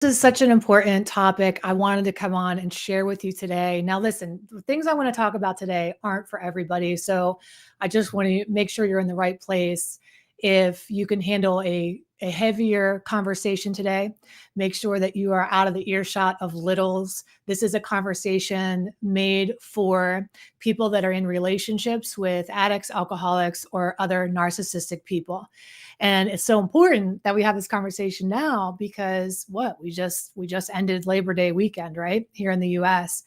This is such an important topic. I wanted to come on and share with you today. Now, listen, the things I want to talk about today aren't for everybody. So I just want to make sure you're in the right place. If you can handle a heavier conversation today, make sure that you are out of the earshot of littles. This is a conversation made for people that are in relationships with addicts, alcoholics, or other narcissistic people. And it's so important that we have this conversation now because we just ended Labor Day weekend, right? Here in the US.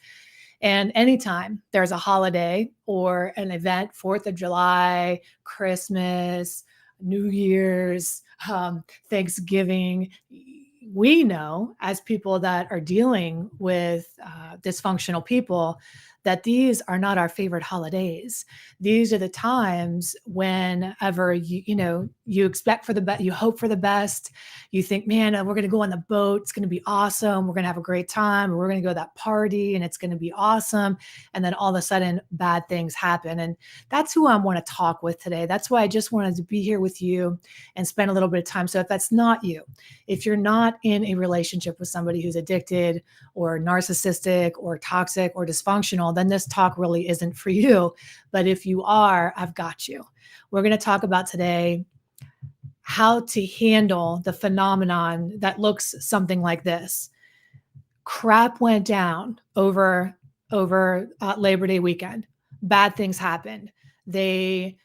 And anytime there's a holiday or an event, 4th of July, Christmas, New Year's, Thanksgiving, we know as people that are dealing with dysfunctional people that these are not our favorite holidays. These are the times whenever you expect for the best, you hope for the best, you think, man, we're going to go on the boat, it's going to be awesome, we're going to have a great time, we're going to go to that party and it's going to be awesome, and then all of a sudden bad things happen. And that's who I want to talk with today. That's why I just wanted to be here with you and spend a little bit of time. So if that's not you, if you're not in a relationship with somebody who's addicted or narcissistic or toxic or dysfunctional, then this talk really isn't for you. But if you are, I've got you. We're going to talk about today how to handle the phenomenon that looks something like this. Crap went down over Labor Day weekend. Bad things happened. They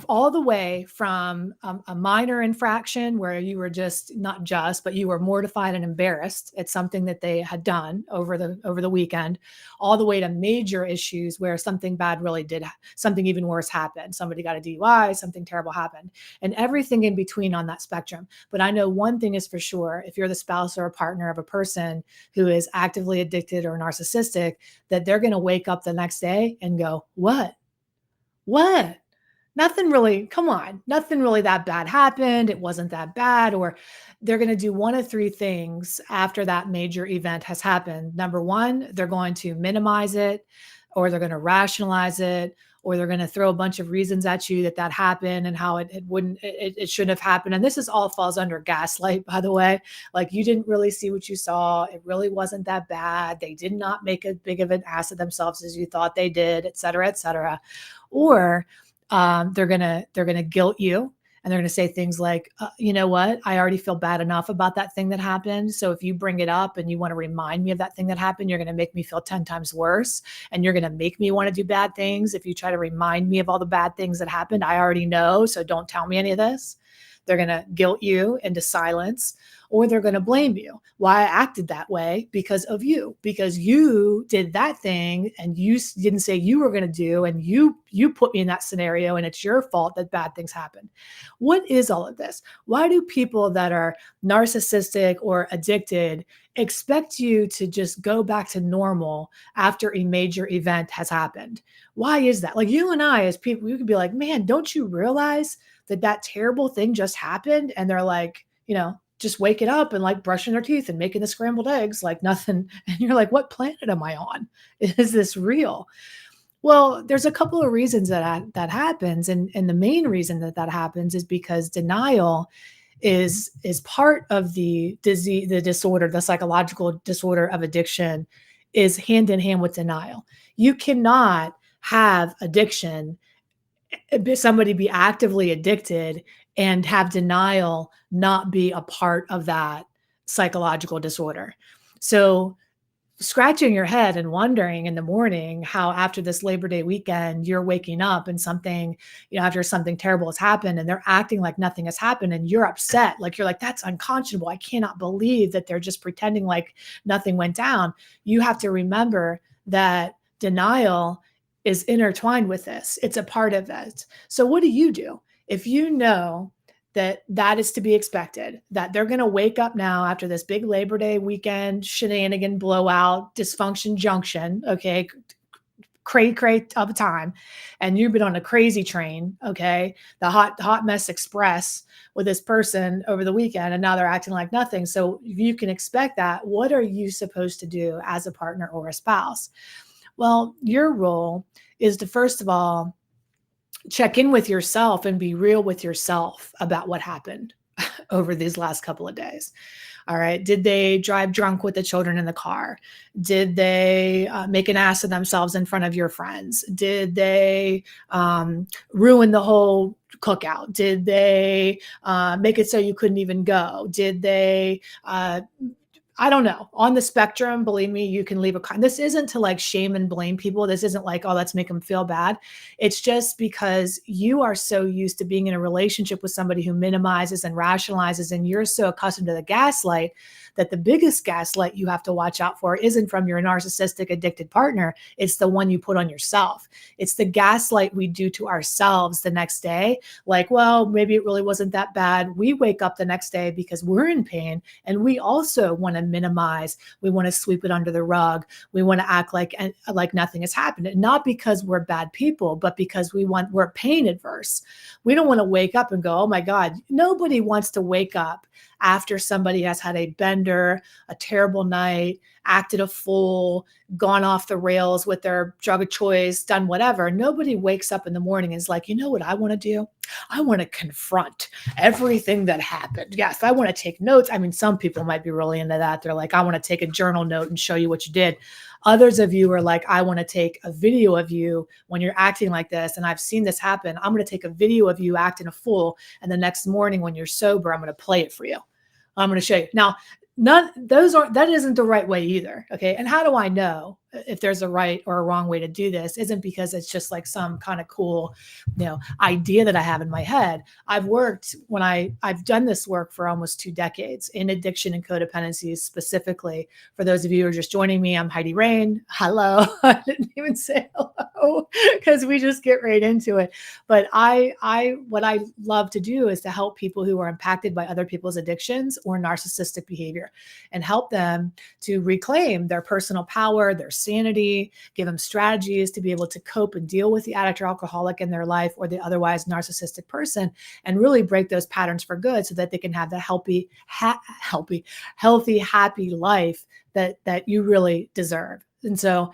all the way from a minor infraction where you were but you were mortified and embarrassed at something that they had done over the weekend, all the way to major issues where something bad really did, something even worse happened. Somebody got a DUI, something terrible happened, and everything in between on that spectrum. But I know one thing is for sure: if you're the spouse or a partner of a person who is actively addicted or narcissistic, that they're going to wake up the next day and go, what? Nothing really, come on, nothing really that bad happened. It wasn't that bad. Or they're going to do one of three things after that major event has happened. Number one, they're going to minimize it, or they're going to rationalize it, or they're going to throw a bunch of reasons at you that happened and how it shouldn't have happened. And this all falls under gaslight, by the way. Like, you didn't really see what you saw. It really wasn't that bad. They did not make as big of an ass of themselves as you thought they did, et cetera, et cetera. Or they're gonna guilt you, and they're gonna say things like, you know what, I already feel bad enough about that thing that happened. So if you bring it up and you want to remind me of that thing that happened, you're gonna make me feel 10 times worse, and you're gonna make me want to do bad things. If you try to remind me of all the bad things that happened, I already know, so don't tell me any of this. They're going to guilt you into silence, or they're going to blame you. Why I acted that way? Because of you, because you did that thing and you didn't say you were going to do, and you put me in that scenario, and it's your fault that bad things happen. What is all of this? Why do people that are narcissistic or addicted expect you to just go back to normal after a major event has happened? Why is that? Like, you and I as people, we could be like, man, don't you realize that terrible thing just happened? And they're like, just waking up and like brushing their teeth and making the scrambled eggs like nothing. And you're like, what planet am I on? Is this real? Well, there's a couple of reasons that happens. And the main reason that happens is because denial is part of the disease, the disorder, the psychological disorder of addiction is hand in hand with denial. You cannot have addiction, somebody be actively addicted, and have denial not be a part of that psychological disorder. So scratching your head and wondering in the morning how after this Labor Day weekend, you're waking up and something, after something terrible has happened, and they're acting like nothing has happened, and you're upset. Like, you're like, that's unconscionable. I cannot believe that they're just pretending like nothing went down. You have to remember that denial is intertwined with this. It's a part of it. So what do? If you know that is to be expected, that they're going to wake up now after this big Labor Day weekend shenanigan, blowout, dysfunction junction, okay, cray of a time, and you've been on a crazy train, okay, the hot mess express with this person over the weekend, and now they're acting like nothing. So if you can expect that, what are you supposed to do as a partner or a spouse? Well, your role is to, first of all, check in with yourself and be real with yourself about what happened. over these last couple of days? All right. Did they drive drunk with the children in the car? Did they make an ass of themselves in front of your friends? Did they ruin the whole cookout? Did they make it so you couldn't even go? Did they I don't know. On the spectrum, believe me, you can leave a this isn't to like shame and blame people. This isn't like, oh, let's make them feel bad. It's just because you are so used to being in a relationship with somebody who minimizes and rationalizes, and you're so accustomed to the gaslight that the biggest gaslight you have to watch out for isn't from your narcissistic addicted partner. It's the one you put on yourself. It's the gaslight we do to ourselves the next day. Like, well, maybe it really wasn't that bad. We wake up the next day because we're in pain, and we also want to minimize. We want to sweep it under the rug. We want to act like nothing has happened. And not because we're bad people, but because we're pain adverse. We don't want to wake up and go, oh my God. Nobody wants to wake up after somebody has had a bender, a terrible night, acted a fool, gone off the rails with their drug of choice, done whatever. Nobody wakes up in the morning and is like, you know what I want to do? I want to confront everything that happened. Yes, I want to take notes. I mean, some people might be really into that. They're like, I want to take a journal note and show you what you did. Others of you are like, I want to take a video of you when you're acting like this. And I've seen this happen. I'm going to take a video of you acting a fool. And the next morning when you're sober, I'm going to play it for you. I'm going to show you. Now, that isn't the right way either. Okay. And how do I know if there's a right or a wrong way to do this? Isn't because it's just like some kind of cool, idea that I have in my head. I've done this work for almost 2 decades in addiction and codependency specifically. For those of you who are just joining me, I'm Heidi Rain. Hello. I didn't even say hello because we just get right into it. But what I love to do is to help people who are impacted by other people's addictions or narcissistic behavior, and help them to reclaim their personal power, their sanity, give them strategies to be able to cope and deal with the addict or alcoholic in their life or the otherwise narcissistic person, and really break those patterns for good so that they can have the healthy, happy life that you really deserve. And so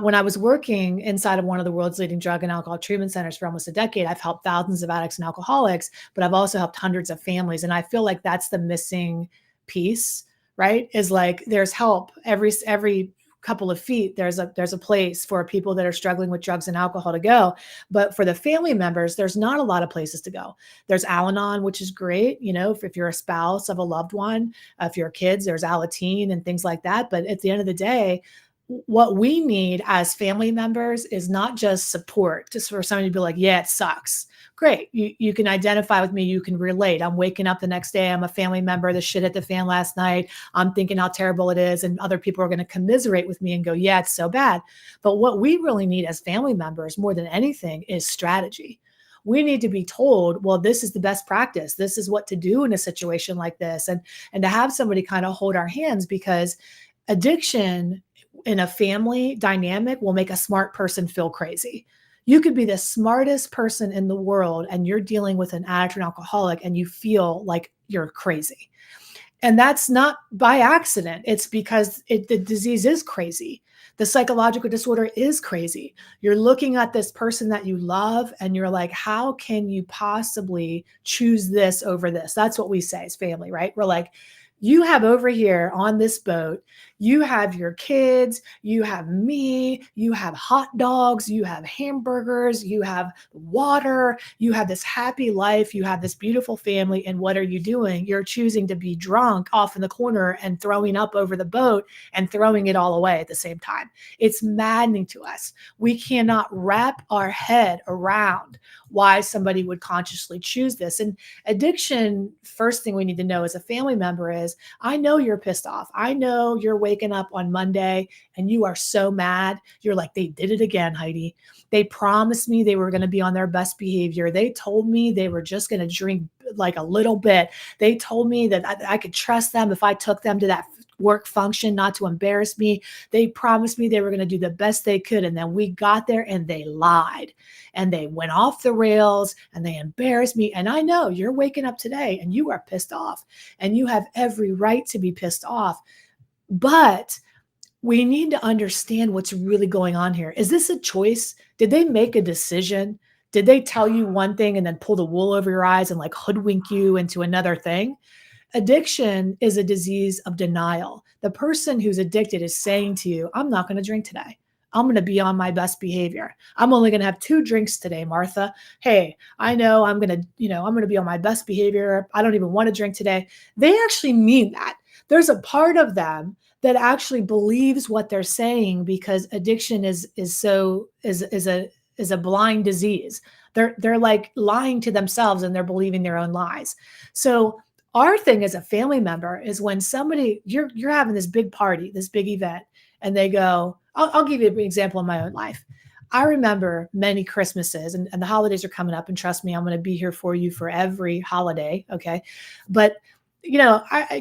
when I was working inside of one of the world's leading drug and alcohol treatment centers for almost a decade, I've helped thousands of addicts and alcoholics, but I've also helped hundreds of families. And I feel like that's the missing piece, right? Is like, there's help every couple of feet. There's a place for people that are struggling with drugs and alcohol to go. But for the family members, there's not a lot of places to go. There's Al-Anon, which is great. If you're a spouse of a loved one, if you're kids, there's Alateen and things like that. But at the end of the day, what we need as family members is not just support, just for somebody to be like, yeah, it sucks. Great. You can identify with me. You can relate. I'm waking up the next day. I'm a family member. The shit hit the fan last night. I'm thinking how terrible it is. And other people are going to commiserate with me and go, yeah, it's so bad. But what we really need as family members more than anything is strategy. We need to be told, well, this is the best practice. This is what to do in a situation like this. And to have somebody kind of hold our hands, because addiction in a family dynamic will make a smart person feel crazy. You could be the smartest person in the world and you're dealing with an addict or an alcoholic and you feel like you're crazy. And that's not by accident. It's because the disease is crazy. The psychological disorder is crazy. You're looking at this person that you love and you're like, how can you possibly choose this over this? That's what we say as family, right? We're like, you have over here on this boat, you have your kids, you have me, you have hot dogs, you have hamburgers, you have water, you have this happy life, you have this beautiful family. And what are you doing? You're choosing to be drunk off in the corner and throwing up over the boat and throwing it all away at the same time. It's maddening to us. We cannot wrap our head around why somebody would consciously choose this. And addiction, first thing we need to know as a family member is, I know you're pissed off. I know you're waking up on Monday and you are so mad. You're like, they did it again, Heidi. They promised me they were going to be on their best behavior. They told me they were just going to drink like a little bit. They told me that I could trust them if I took them to that work function, not to embarrass me. They promised me they were going to do the best they could. And then we got there and they lied and they went off the rails and they embarrassed me. And I know you're waking up today and you are pissed off and you have every right to be pissed off. But we need to understand what's really going on here. Is this a choice? Did they make a decision Did they tell you one thing and then pull the wool over your eyes and like hoodwink you into another thing? Addiction is a disease of denial. The person who's addicted is saying to you, I'm not going to drink today. I'm going to be on my best behavior. I'm only going to have 2 drinks today, Martha. Hey, I know I'm going to be on my best behavior. I don't even want to drink today. They actually mean that. There's a part of them that actually believes what they're saying, because addiction is a blind disease. They're like lying to themselves, and they're believing their own lies. So our thing as a family member is when somebody, you're having this big party, this big event, and they go, I'll give you an example in my own life. I remember many Christmases, and the holidays are coming up, and trust me, I'm going to be here for you for every holiday. Okay. But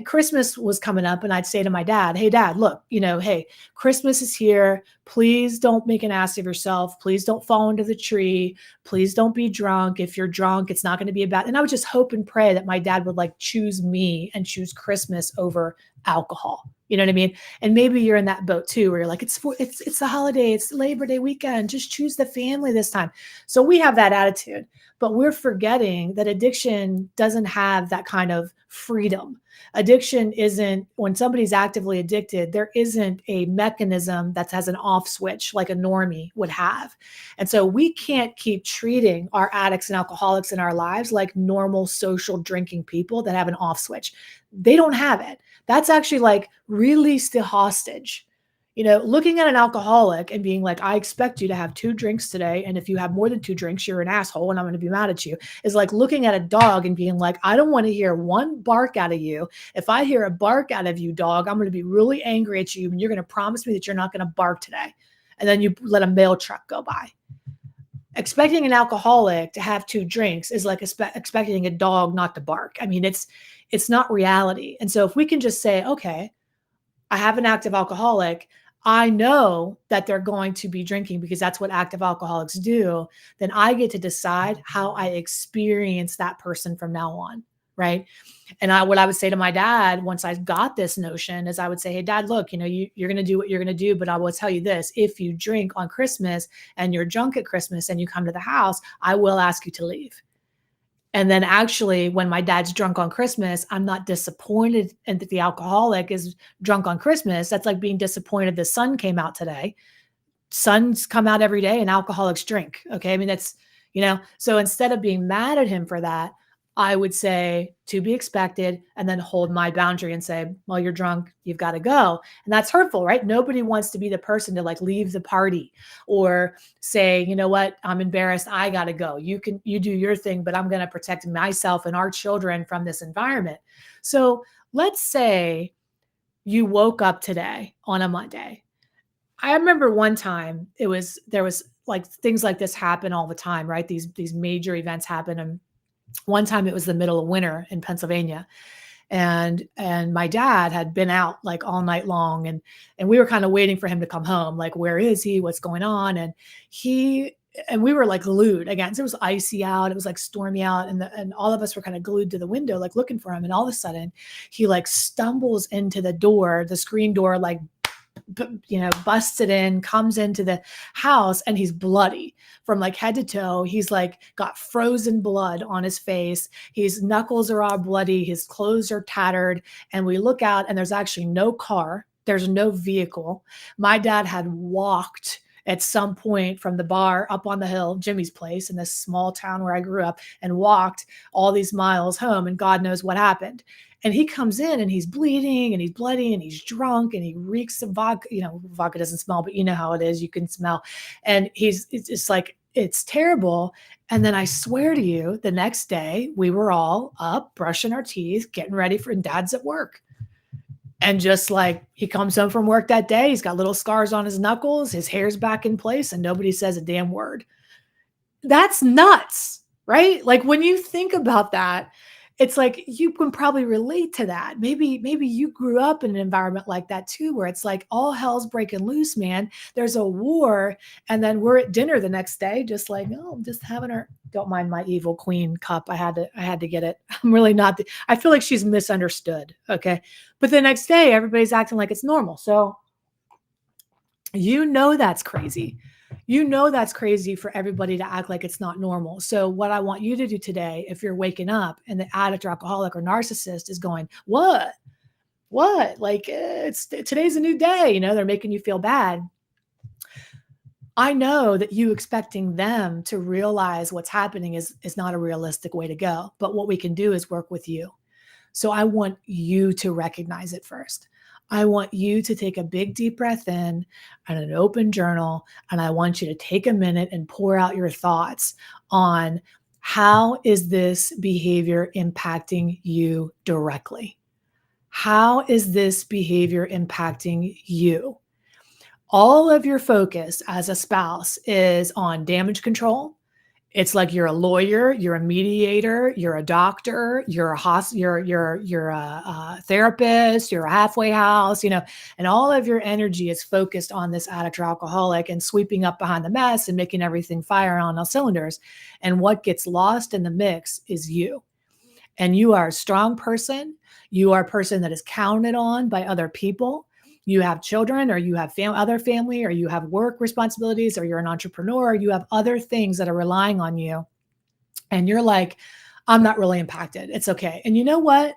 Christmas was coming up, and I'd say to my dad, hey dad, look, hey, Christmas is here. Please don't make an ass of yourself. Please don't fall into the tree. Please don't be drunk. If you're drunk, it's not going to be about, and I would just hope and pray that my dad would like choose me and choose Christmas over alcohol. You know what I mean? And maybe you're in that boat too, where you're like, it's the holiday, it's Labor Day weekend. Just choose the family this time. So we have that attitude, but we're forgetting that addiction doesn't have that kind of freedom. Addiction isn't, when somebody's actively addicted, there isn't a mechanism that has an off switch like a normie would have. And so we can't keep treating our addicts and alcoholics in our lives like normal social drinking people that have an off switch. They don't have it. That's actually like release the hostage. Looking at an alcoholic and being like, I expect you to have 2 drinks today. And if you have more than 2 drinks, you're an asshole and I'm going to be mad at you, is like looking at a dog and being like, I don't want to hear one bark out of you. If I hear a bark out of you, dog, I'm going to be really angry at you. And you're going to promise me that you're not going to bark today. And then you let a mail truck go by. Expecting an alcoholic to have 2 drinks is like expecting a dog not to bark. I mean, it's not reality. And so if we can just say, okay, I have an active alcoholic, I know that they're going to be drinking because that's what active alcoholics do, then I get to decide how I experience that person from now on, right? And what I would say to my dad once I got this notion is I would say, hey, dad, look, you're going to do what you're going to do, but I will tell you this. If you drink on Christmas and you're drunk at Christmas and you come to the house, I will ask you to leave. And then actually, when my dad's drunk on Christmas, I'm not disappointed and that the alcoholic is drunk on Christmas. That's like being disappointed the sun came out today. Suns come out every day and alcoholics drink. Okay. I mean, that's, so instead of being mad at him for that, I would say to be expected, and then hold my boundary and say, well, you're drunk, you've got to go. And that's hurtful, right? Nobody wants to be the person to like leave the party or say, you know what, I'm embarrassed, I got to go. You do your thing, but I'm going to protect myself and our children from this environment. So let's say you woke up today on a Monday. I remember one time there was like things like this happen all the time, right? These major events happen. And one time it was the middle of winter in Pennsylvania, and my dad had been out like all night long, and we were kind of waiting for him to come home. Like, where is he? What's going on? And we were like glued again. So it was icy out. It was like stormy out. And all of us were kind of glued to the window, like looking for him. And all of a sudden he like stumbles into the door, the screen door, like, busts it in, comes into the house, and he's bloody from like head to toe. He's like got frozen blood on his face. His knuckles are all bloody. His clothes are tattered. And we look out, and there's actually no car. There's no vehicle. My dad had walked at some point from the bar up on the hill, Jimmy's place in this small town where I grew up, and walked all these miles home, and God knows what happened. And he comes in and he's bleeding and he's bloody and he's drunk and he reeks of vodka. Vodka doesn't smell, but you know how it is. You can smell. And it's like, it's terrible. And then I swear to you, the next day we were all up brushing our teeth, getting ready for, and dad's at work. And just like, he comes home from work that day, he's got little scars on his knuckles, his hair's back in place, and nobody says a damn word. That's nuts, right? Like when you think about that, it's like you can probably relate to that. Maybe you grew up in an environment like that too, where it's like all hell's breaking loose, man. There's a war, and then we're at dinner the next day, just like, oh, I'm just having our, don't mind my evil queen cup. I had to get it. I'm really not. I feel like she's misunderstood. Okay, but the next day, everybody's acting like it's normal. So that's crazy. You know that's crazy for everybody to act like it's not normal. So what I want you to do today, if you're waking up and the addict or alcoholic or narcissist is going, "What? What? Like it's today's a new day," they're making you feel bad. I know that you expecting them to realize what's happening is not a realistic way to go. But what we can do is work with you. So I want you to recognize it first. I want you to take a big deep breath in and an open journal. And I want you to take a minute and pour out your thoughts on how is this behavior impacting you directly? How is this behavior impacting you? All of your focus as a spouse is on damage control. It's like you're a lawyer, you're a mediator, you're a doctor, you're a you're a therapist, you're a halfway house, and all of your energy is focused on this addict or alcoholic and sweeping up behind the mess and making everything fire on all cylinders. And what gets lost in the mix is you. And you are a strong person. You are a person that is counted on by other people. You have children, or you have other family, or you have work responsibilities, or you're an entrepreneur, or you have other things that are relying on you. And you're like, I'm not really impacted. It's okay. And you know what?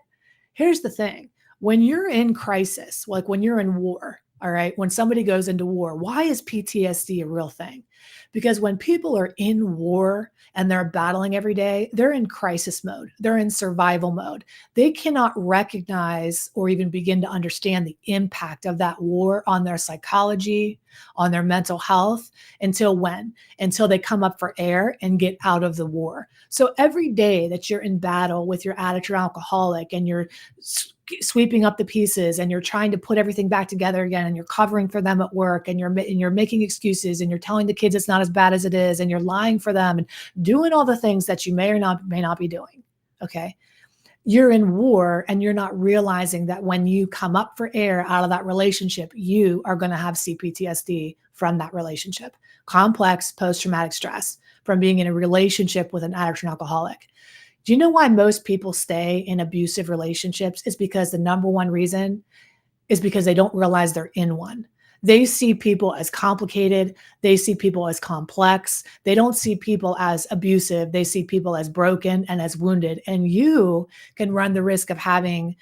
Here's the thing. When you're in crisis, like when you're in war, all right, when somebody goes into war, why is PTSD a real thing? Because when people are in war and they're battling every day, they're in crisis mode. They're in survival mode. They cannot recognize or even begin to understand the impact of that war on their psychology, on their mental health until when? Until they come up for air and get out of the war. So every day that you're in battle with your addict or alcoholic and you're sweeping up the pieces and you're trying to put everything back together again and you're covering for them at work and you're making excuses and you're telling the kids it's not as bad as it is and you're lying for them and doing all the things that you may or may not be doing. Okay. You're in war and you're not realizing that when you come up for air out of that relationship, you are going to have CPTSD from that relationship, complex post-traumatic stress from being in a relationship with an addict or an alcoholic. Do you know why most people stay in abusive relationships? Is because the number one reason is because they don't realize they're in one. They see people as complicated. They see people as complex. They don't see people as abusive. They see people as broken and as wounded. And you can run the risk of having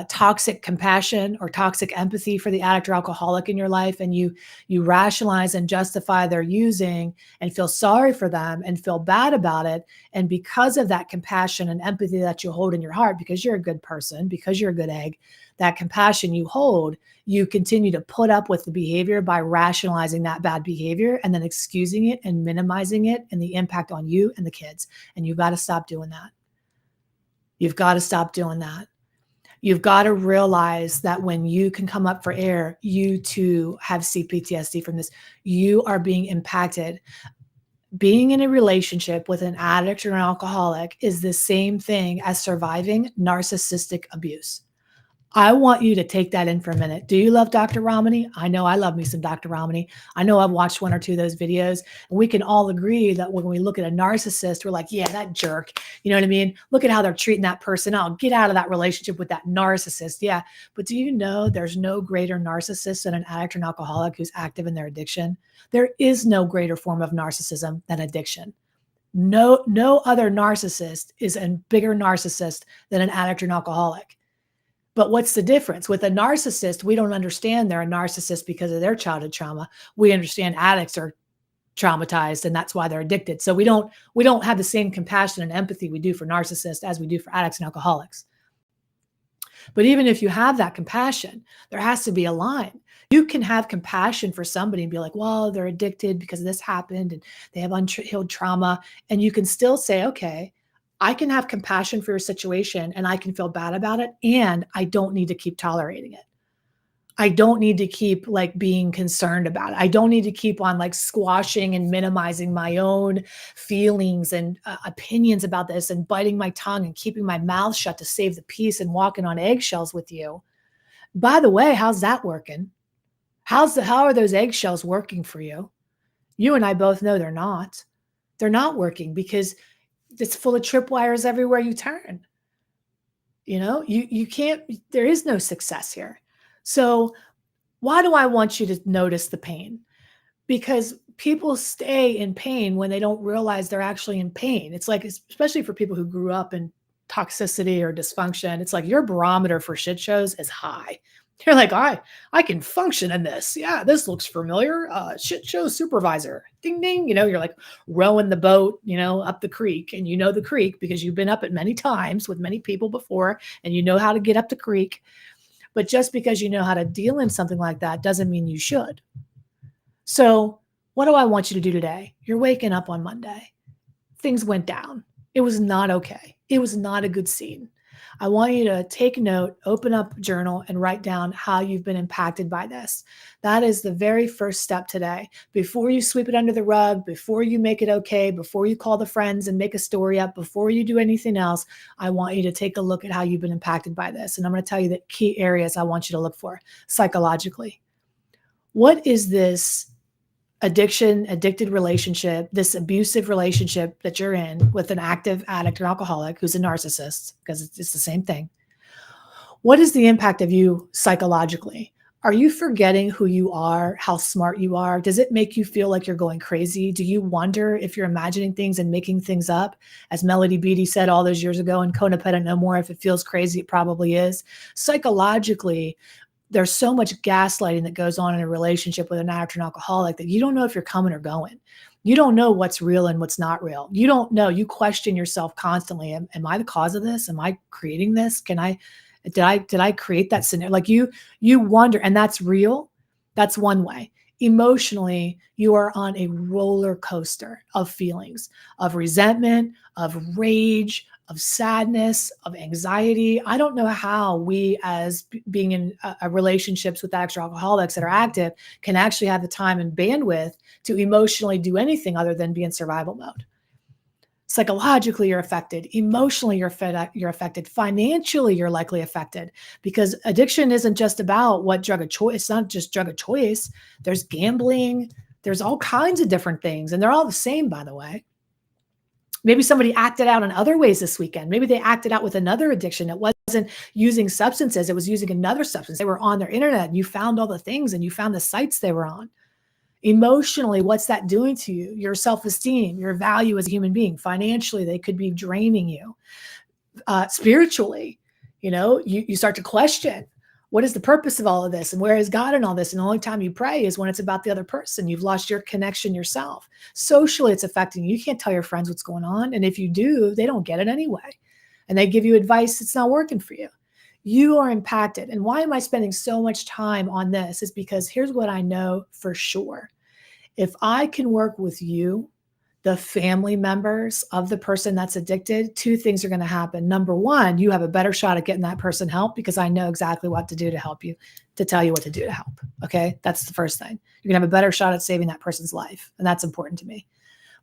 toxic compassion or toxic empathy for the addict or alcoholic in your life, and you rationalize and justify their using and feel sorry for them and feel bad about it. And because of that compassion and empathy that you hold in your heart, because you're a good person, because you're a good egg, that compassion you hold, you continue to put up with the behavior by rationalizing that bad behavior and then excusing it and minimizing it and the impact on you and the kids. And you've got to stop doing that. You've got to stop doing that. You've got to realize that when you can come up for air, you too have CPTSD from this. You are being impacted. Being in a relationship with an addict or an alcoholic is the same thing as surviving narcissistic abuse. I want you to take that in for a minute. Do you love Dr. Ramani? I know I love me some Dr. Ramani. I know I've watched one or two of those videos, and we can all agree that when we look at a narcissist, we're like, yeah, that jerk. You know what I mean? Look at how they're treating that person. Oh, get out of that relationship with that narcissist. Yeah. But do you know there's no greater narcissist than an addict or an alcoholic who's active in their addiction? There is no greater form of narcissism than addiction. No other narcissist is a bigger narcissist than an addict or an alcoholic. But what's the difference? With a narcissist, we don't understand they're a narcissist because of their childhood trauma. We understand addicts are traumatized and that's why they're addicted. So we don't have the same compassion and empathy we do for narcissists as we do for addicts and alcoholics. But even if you have that compassion, there has to be a line. You can have compassion for somebody and be like, well, they're addicted because this happened and they have unhealed trauma. And you can still say, okay, I can have compassion for your situation and I can feel bad about it. And I don't need to keep tolerating it. I don't need to keep like being concerned about it. I don't need to keep on like squashing and minimizing my own feelings and opinions about this and biting my tongue and keeping my mouth shut to save the peace and walking on eggshells with you. By the way, how's that working? How are those eggshells working for you? You and I both know they're not. They're not working because it's full of tripwires everywhere you turn. You can't, there is no success here. So why do I want you to notice the pain? Because people stay in pain when they don't realize they're actually in pain. It's like, especially for people who grew up in toxicity or dysfunction, it's like your barometer for shit shows is high. You're like, I can function in this. Yeah, this looks familiar. Shit show supervisor. Ding ding. You're like rowing the boat, up the creek. And you know the creek because you've been up it many times with many people before, and you know how to get up the creek. But just because you know how to deal in something like that doesn't mean you should. So, what do I want you to do today? You're waking up on Monday. Things went down. It was not okay. It was not a good scene. I want you to take note, open up a journal, and write down how you've been impacted by this. That is the very first step today. Before you sweep it under the rug, before you make it okay, before you call the friends and make a story up, before you do anything else, I want you to take a look at how you've been impacted by this. And I'm going to tell you the key areas I want you to look for psychologically. What is this addicted relationship, this abusive relationship that you're in with an active addict or alcoholic who's a narcissist, because it's the same thing? What is the impact of you psychologically? Are you forgetting who you are, how smart you are? Does it make you feel like you're going crazy? Do you wonder if you're imagining things and making things up? As Melody Beattie said all those years ago in Codependent No More, if it feels crazy, it probably is. Psychologically, there's so much gaslighting that goes on in a relationship with an addict or an alcoholic that you don't know if you're coming or going. You don't know what's real and what's not real. You don't know. You question yourself constantly. Am I the cause of this? Am I creating this? Did I create that scenario? Like you wonder, and that's real. That's one way. Emotionally, you are on a roller coaster of feelings, of resentment, of rage, of sadness, of anxiety. I don't know how we, as being in relationships with addicts or alcoholics that are active, can actually have the time and bandwidth to emotionally do anything other than be in survival mode. Psychologically, you're affected. Emotionally, you're affected. Financially, you're likely affected, because addiction isn't just about what drug of choice. It's not just drug of choice. There's gambling. There's all kinds of different things, and they're all the same, by the way. Maybe somebody acted out in other ways this weekend. Maybe they acted out with another addiction. It wasn't using substances. It was using another substance. They were on their internet, and you found all the things, and you found the sites they were on. Emotionally, what's that doing to you? Your self-esteem, your value as a human being. Financially, they could be draining you. Spiritually, you start to question, what is the purpose of all of this? And where is God in all this? And the only time you pray is when it's about the other person. You've lost your connection yourself. Socially, it's affecting you. You can't tell your friends what's going on. And if you do, they don't get it anyway. And they give you advice that's not working for you. You are impacted. And why am I spending so much time on this? Is because here's what I know for sure. If I can work with you, the family members of the person that's addicted, two things are going to happen. Number one, you have a better shot at getting that person help, because I know exactly what to do to help you, to tell you what to do to help. Okay. That's the first thing. You're going to have a better shot at saving that person's life. And that's important to me.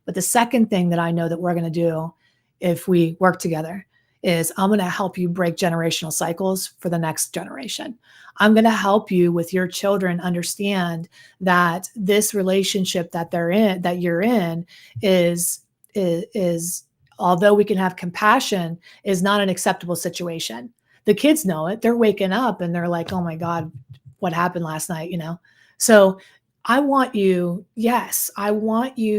But the second thing that I know that we're going to do if we work together is I'm going to help you break generational cycles for the next generation. I'm going to help you with your children understand that this relationship that you're in is although we can have compassion, is not an acceptable situation. The kids know it. They're waking up and they're like, oh my God, what happened last night? So I want you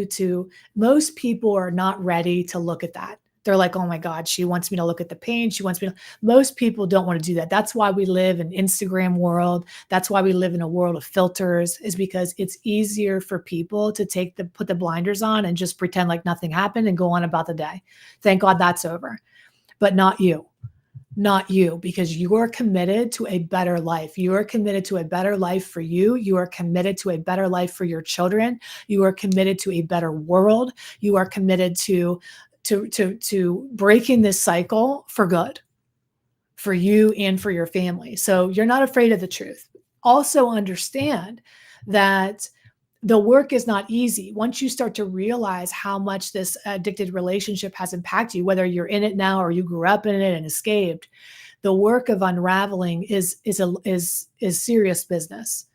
to, most people are not ready to look at that. They're like, oh my God, she wants me to look at the pain. Most people don't want to do that. That's why we live in Instagram world. That's why we live in a world of filters, is because it's easier for people to put the blinders on and just pretend like nothing happened and go on about the day. Thank God that's over. But not you. Not you, because you are committed to a better life. You are committed to a better life for you. You are committed to a better life for your children. You are committed to a better world. You are committed to breaking this cycle for good, for you and for your family. So you're not afraid of the truth. Also understand that the work is not easy. Once you start to realize how much this addicted relationship has impacted you, whether you're in it now or you grew up in it and escaped, the work of unraveling is serious business.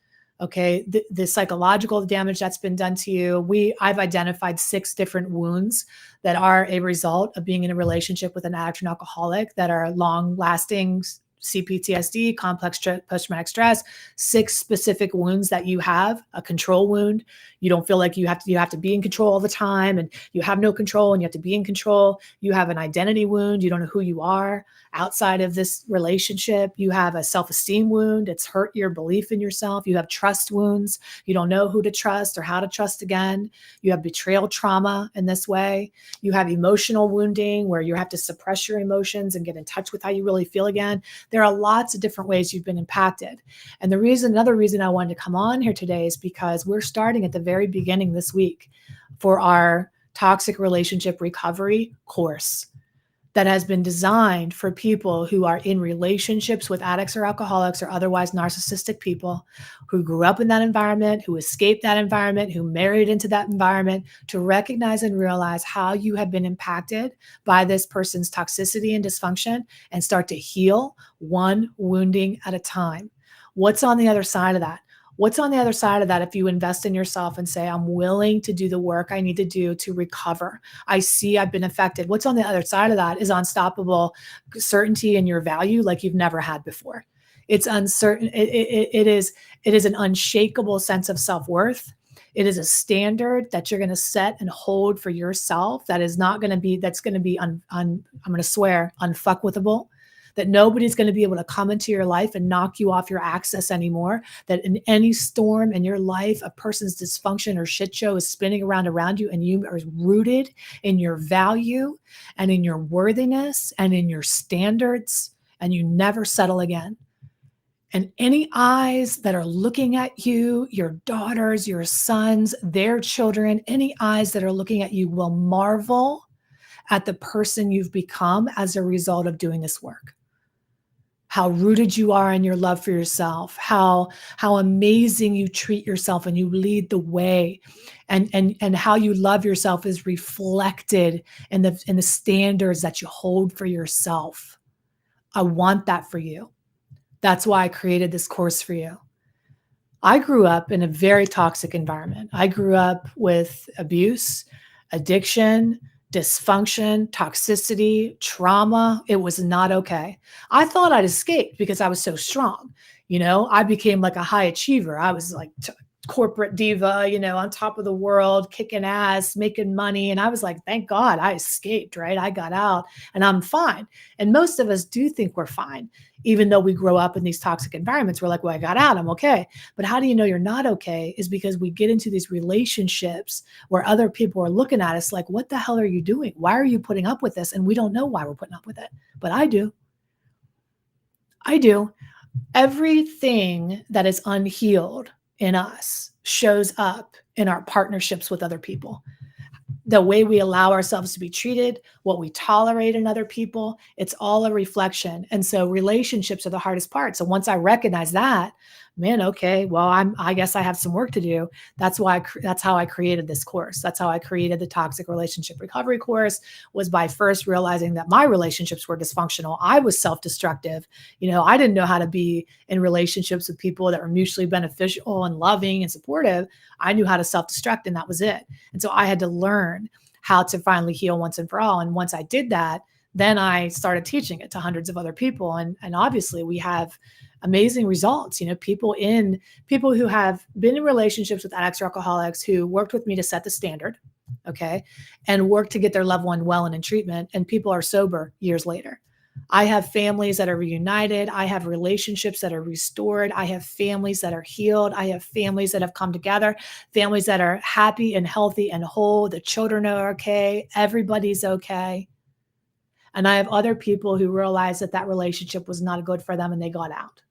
Okay, the psychological damage that's been done to you. I've identified 6 different wounds that are a result of being in a relationship with an addict and alcoholic that are long-lasting CPTSD, complex post-traumatic stress, 6 specific wounds that you have, a control wound. You don't feel like you have to be in control all the time, and you have no control and you have to be in control. You have an identity wound. You don't know who you are outside of this relationship. You have a self-esteem wound. It's hurt your belief in yourself. You have trust wounds. You don't know who to trust or how to trust again. You have betrayal trauma in this way. You have emotional wounding where you have to suppress your emotions and get in touch with how you really feel again. There are lots of different ways you've been impacted. And another reason I wanted to come on here today is because we're starting at the very beginning this week for our toxic relationship recovery course that has been designed for people who are in relationships with addicts or alcoholics or otherwise narcissistic people who grew up in that environment, who escaped that environment, who married into that environment, to recognize and realize how you have been impacted by this person's toxicity and dysfunction and start to heal one wounding at a time. What's on the other side of that? What's on the other side of that if you invest in yourself and say, I'm willing to do the work I need to do to recover? I see I've been affected. What's on the other side of that is unstoppable certainty in your value like you've never had before. It's uncertain. It is an unshakable sense of self-worth. It is a standard that you're going to set and hold for yourself that is not going to be, that's going to be, I'm going to swear, unfuckwithable. That nobody's going to be able to come into your life and knock you off your access anymore. That in any storm in your life, a person's dysfunction or shit show is spinning around you, and you are rooted in your value and in your worthiness and in your standards, and you never settle again. And any eyes that are looking at you, your daughters, your sons, their children, any eyes that are looking at you will marvel at the person you've become as a result of doing this work. How rooted you are in your love for yourself, how amazing you treat yourself and you lead the way, and how you love yourself is reflected in the standards that you hold for yourself. I want that for you. That's why I created this course for you. I grew up in a very toxic environment. I grew up with abuse, addiction, dysfunction, toxicity, trauma. It was not okay. I thought I'd escaped because I was so strong. I became like a high achiever. I was like corporate diva, on top of the world, kicking ass, making money. And I was like, thank God I escaped, right? I got out and I'm fine. And most of us do think we're fine. Even though we grow up in these toxic environments, we're like, well, I got out, I'm okay. But how do you know you're not okay? Is because we get into these relationships where other people are looking at us like, what the hell are you doing? Why are you putting up with this? And we don't know why we're putting up with it. But I do. I do. Everything that is unhealed in us shows up in our partnerships with other people. The way we allow ourselves to be treated, what we tolerate in other people, it's all a reflection. And so relationships are the hardest part. So once I recognize that, man, okay, well, I guess I have some work to do. That's how I created this course. That's how I created the toxic relationship recovery course, was by first realizing that my relationships were dysfunctional. I was self-destructive. I didn't know how to be in relationships with people that were mutually beneficial and loving and supportive. I knew how to self-destruct, and that was it. And so I had to learn how to finally heal once and for all. And once I did that, then I started teaching it to hundreds of other people. And obviously we have amazing results. People who have been in relationships with addicts or alcoholics who worked with me to set the standard, okay, and worked to get their loved one well and in treatment, and people are sober years later. I have families that are reunited. I have relationships that are restored. I have families that are healed. I have families that have come together, families that are happy and healthy and whole. The children are okay. Everybody's okay. And I have other people who realized that relationship was not good for them and they got out.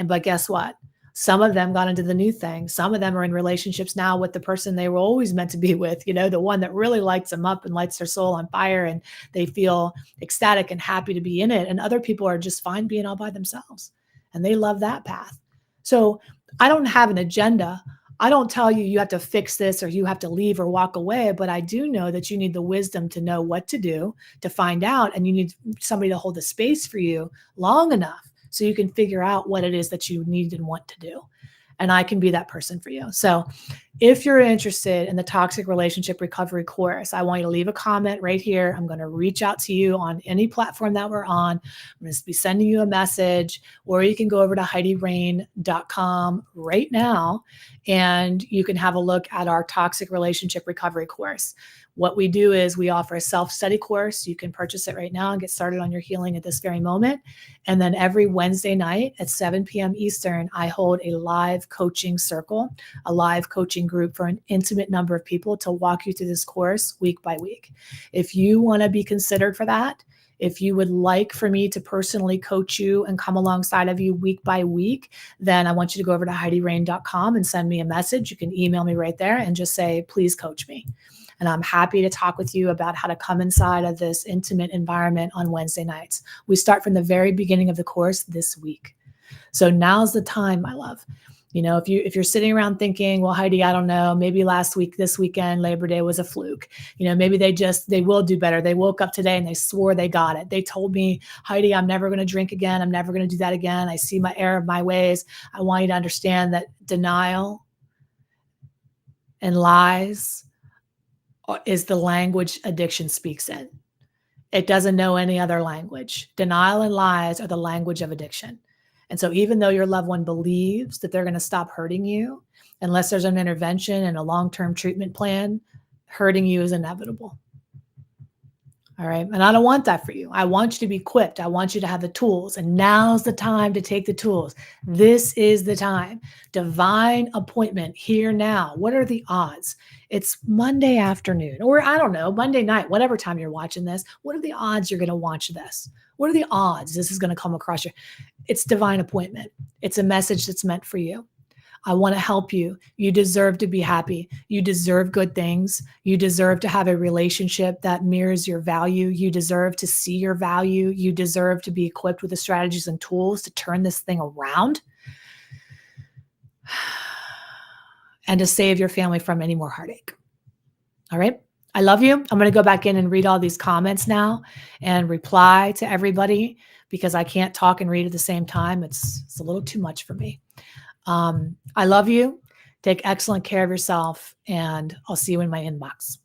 But guess what? Some of them got into the new thing. Some of them are in relationships now with the person they were always meant to be with, the one that really lights them up and lights their soul on fire, and they feel ecstatic and happy to be in it. And other people are just fine being all by themselves, and they love that path. So I don't have an agenda. I don't tell you have to fix this or you have to leave or walk away, but I do know that you need the wisdom to know what to do, to find out, and you need somebody to hold the space for you long enough so you can figure out what it is that you need and want to do. and I can be that person for you. So if you're interested in the toxic relationship recovery course, I want you to leave a comment right here. I'm going to reach out to you on any platform that we're on. I'm going to be sending you a message, or you can go over to HeidiRain.com right now and you can have a look at our toxic relationship recovery course. What we do is we offer a self-study course. You can purchase it right now and get started on your healing at this very moment. And then every Wednesday night at 7 p.m. Eastern, I hold a live coaching circle, a live coaching group for an intimate number of people to walk you through this course week by week. If you want to be considered for that, if you would like for me to personally coach you and come alongside of you week by week, then I want you to go over to HeidiRain.com and send me a message. You can email me right there and just say, please coach me. And I'm happy to talk with you about how to come inside of this intimate environment on Wednesday nights. We start from the very beginning of the course this week. So now's the time, my love. If you're sitting around thinking, well, Heidi, I don't know, maybe last week, this weekend, Labor Day was a fluke. Maybe they will do better. They woke up today and they swore they got it. They told me, Heidi, I'm never going to drink again. I'm never going to do that again. I see my error of my ways. I want you to understand that denial and lies is the language addiction speaks in. It doesn't know any other language. Denial and lies are the language of addiction. And so even though your loved one believes that they're going to stop hurting you, unless there's an intervention and a long-term treatment plan, hurting you is inevitable. All right. And I don't want that for you. I want you to be equipped. I want you to have the tools. And now's the time to take the tools. This is the time. Divine appointment here now. What are the odds? It's Monday afternoon, or I don't know, Monday night, whatever time you're watching this. What are the odds you're going to watch this? What are the odds this is going to come across you? It's divine appointment. It's a message that's meant for you. I want to help you. You deserve to be happy. You deserve good things. You deserve to have a relationship that mirrors your value. You deserve to see your value. You deserve to be equipped with the strategies and tools to turn this thing around and to save your family from any more heartache. All right. I love you. I'm going to go back in and read all these comments now and reply to everybody because I can't talk and read at the same time. It's a little too much for me. I love you. Take excellent care of yourself, and I'll see you in my inbox.